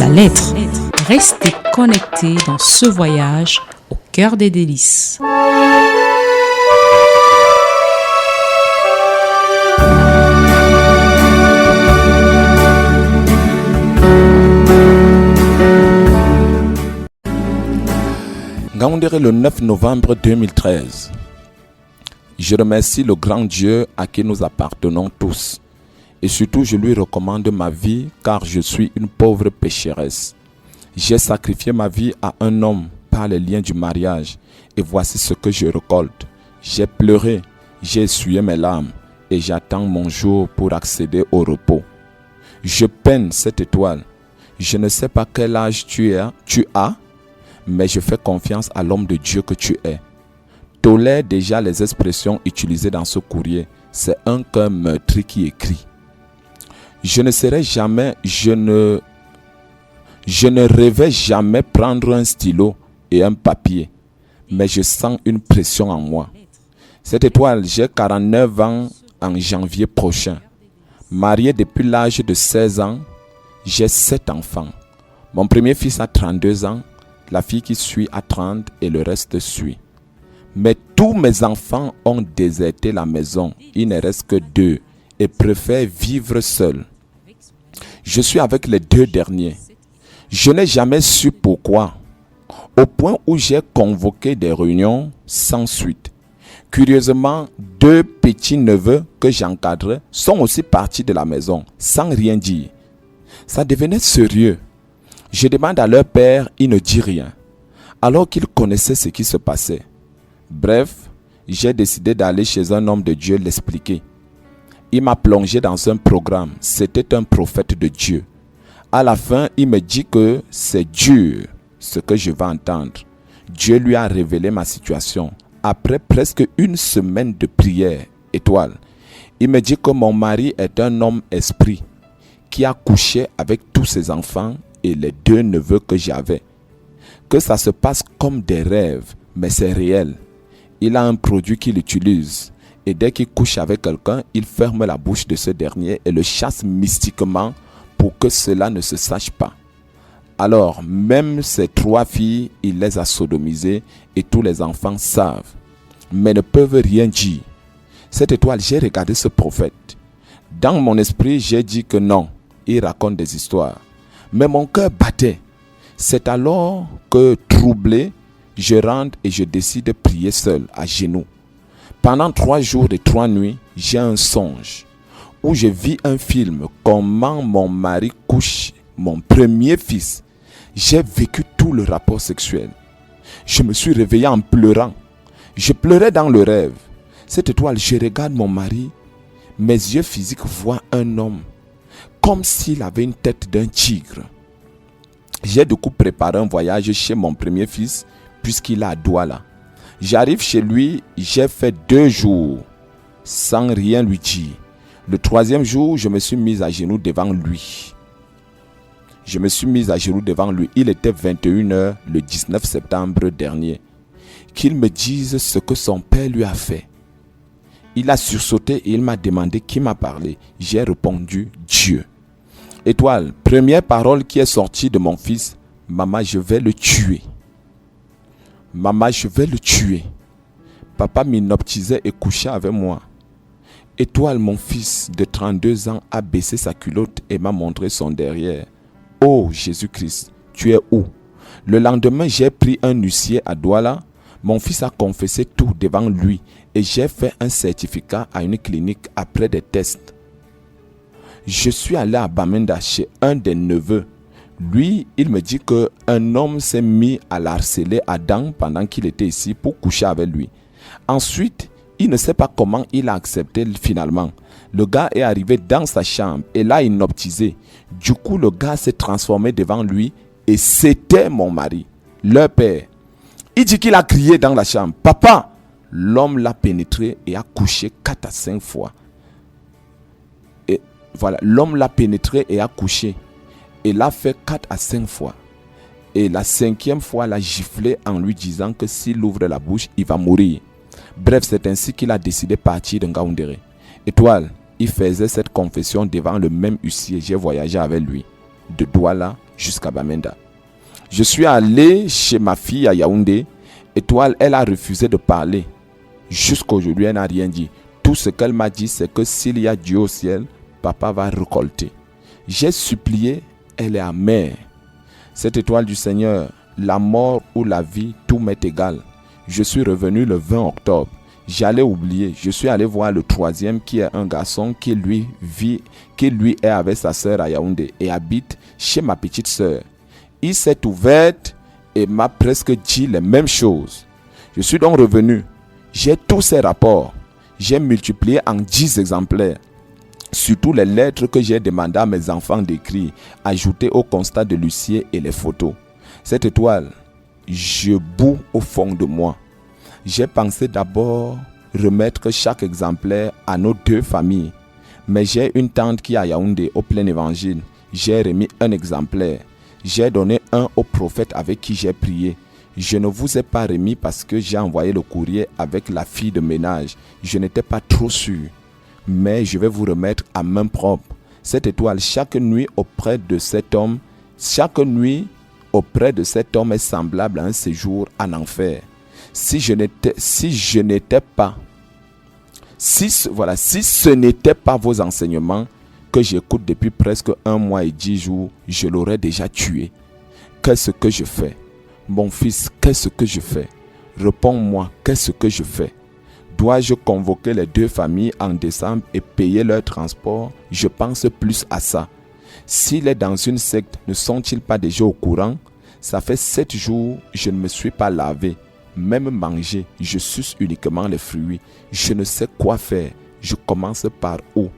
la lettre. Restez connectés dans ce voyage au cœur des délices. Ngaoundéré le 9 novembre 2013. Je remercie le grand Dieu à qui nous appartenons tous. Et surtout, je lui recommande ma vie car je suis une pauvre pécheresse. J'ai sacrifié ma vie à un homme par les liens du mariage. Et voici ce que je récolte. J'ai pleuré, j'ai essuyé mes larmes et j'attends mon jour pour accéder au repos. Je peine cette étoile. Je ne sais pas quel âge tu as, mais je fais confiance à l'homme de Dieu que tu es. Tolère déjà les expressions utilisées dans ce courrier. C'est un cœur meurtri qui écrit. Je ne rêvais jamais prendre un stylo et un papier, mais je sens une pression en moi. Cette étoile, j'ai 49 ans en janvier prochain. Marié depuis l'âge de 16 ans, j'ai 7 enfants. Mon premier fils a 32 ans. La fille qui suit à 30 et le reste suit. Mais tous mes enfants ont déserté la maison. Il ne reste que 2 et préfèrent vivre seuls. Je suis avec les 2 derniers. Je n'ai jamais su pourquoi. Au point où j'ai convoqué des réunions sans suite. Curieusement, 2 petits-neveux que j'encadrais sont aussi partis de la maison sans rien dire. Ça devenait sérieux. Je demande à leur père, il ne dit rien, alors qu'il connaissait ce qui se passait. Bref, j'ai décidé d'aller chez un homme de Dieu l'expliquer. Il m'a plongé dans un programme, c'était un prophète de Dieu. À la fin, il me dit que c'est dur ce que je vais entendre. Dieu lui a révélé ma situation. Après presque une semaine de prière, étoile, il me dit que mon mari est un homme esprit qui a couché avec tous ses enfants et les 2 neveux que j'avais. Que ça se passe comme des rêves, mais c'est réel. Il a un produit qu'il utilise et dès qu'il couche avec quelqu'un, il ferme la bouche de ce dernier et le chasse mystiquement pour que cela ne se sache pas. Alors, même ses 3 filles, il les a sodomisées et tous les enfants savent, mais ne peuvent rien dire. Cette étoile, j'ai regardé ce prophète. Dans mon esprit, j'ai dit que non, il raconte des histoires. Mais mon cœur battait. C'est alors que, troublé, je rentre et je décide de prier seul, à genoux. Pendant 3 jours et 3 nuits, j'ai un songe où je vis un film, comment mon mari couche mon premier fils. J'ai vécu tout le rapport sexuel. Je me suis réveillé en pleurant. Je pleurais dans le rêve. Cette étoile, je regarde mon mari. Mes yeux physiques voient un homme comme s'il avait une tête d'un tigre. J'ai du coup préparé un voyage chez mon premier fils, puisqu'il est à Douala. J'arrive chez lui, j'ai fait 2 jours, sans rien lui dire. Le 3e jour, je me suis mis à genoux devant lui. Il était 21h le 19 septembre dernier. Qu'il me dise ce que son père lui a fait. Il a sursauté et il m'a demandé qui m'a parlé. J'ai répondu Dieu. Étoile, première parole qui est sortie de mon fils, maman, je vais le tuer. Maman, je vais le tuer. Papa m'inoptisait et couchait avec moi. Étoile, mon fils de 32 ans a baissé sa culotte et m'a montré son derrière. Oh Jésus-Christ, tu es où? Le lendemain, j'ai pris un huissier à Douala. Mon fils a confessé tout devant lui et j'ai fait un certificat à une clinique après des tests. Je suis allé à Bamenda chez un des neveux. Lui, il me dit qu'un homme s'est mis à l'harceler à Dan pendant qu'il était ici pour coucher avec lui. Ensuite, il ne sait pas comment il a accepté finalement. Le gars est arrivé dans sa chambre et l'a inoptisé. Du coup, le gars s'est transformé devant lui et c'était mon mari, leur père. Il dit qu'il a crié dans la chambre. Papa! L'homme l'a pénétré et a couché 4 à 5 fois. Et voilà, l'homme l'a pénétré et a couché. Et l'a fait 4 à 5 fois. Et la 5e fois, l'a giflé en lui disant que s'il ouvre la bouche, il va mourir. Bref, c'est ainsi qu'il a décidé de partir de Ngaoundéré. Étoile, il faisait cette confession devant le même huissier. J'ai voyagé avec lui de Douala jusqu'à Bamenda. Je suis allé chez ma fille à Yaoundé. Étoile, elle a refusé de parler. Jusqu'aujourd'hui, elle n'a rien dit. Tout ce qu'elle m'a dit, c'est que s'il y a Dieu au ciel, papa va récolter. J'ai supplié, elle est amère. Cette étoile du Seigneur, la mort ou la vie, tout m'est égal. Je suis revenu le 20 octobre. J'allais oublier. Je suis allé voir le troisième qui est un garçon qui lui est avec sa sœur à Yaoundé et habite chez ma petite sœur. Il s'est ouvert et m'a presque dit les mêmes choses. Je suis donc revenu. J'ai tous ces rapports. J'ai multiplié en 10 exemplaires. Surtout les lettres que j'ai demandé à mes enfants d'écrire, ajoutées au constat de l'huissier et les photos. Cette étoile, je boue au fond de moi. J'ai pensé d'abord remettre chaque exemplaire à nos 2 familles. Mais j'ai une tante qui est à Yaoundé au plein évangile. J'ai remis un exemplaire. J'ai donné un au prophète avec qui j'ai prié. Je ne vous ai pas remis parce que j'ai envoyé le courrier avec la fille de ménage. Je n'étais pas trop sûr. Mais je vais vous remettre à main propre. Cette étoile, chaque nuit auprès de cet homme est semblable à un séjour en enfer. Si ce n'était pas vos enseignements que j'écoute depuis presque 1 mois et 10 jours, je l'aurais déjà tué. Qu'est-ce que je fais? Mon fils, qu'est-ce que je fais? Réponds-moi, qu'est-ce que je fais? Dois-je convoquer les 2 familles en décembre et payer leur transport? Je pense plus à ça. S'il est dans une secte, ne sont-ils pas déjà au courant? Ça fait 7 jours, je ne me suis pas lavé. Même manger, je suce uniquement les fruits. Je ne sais quoi faire. Je commence par où?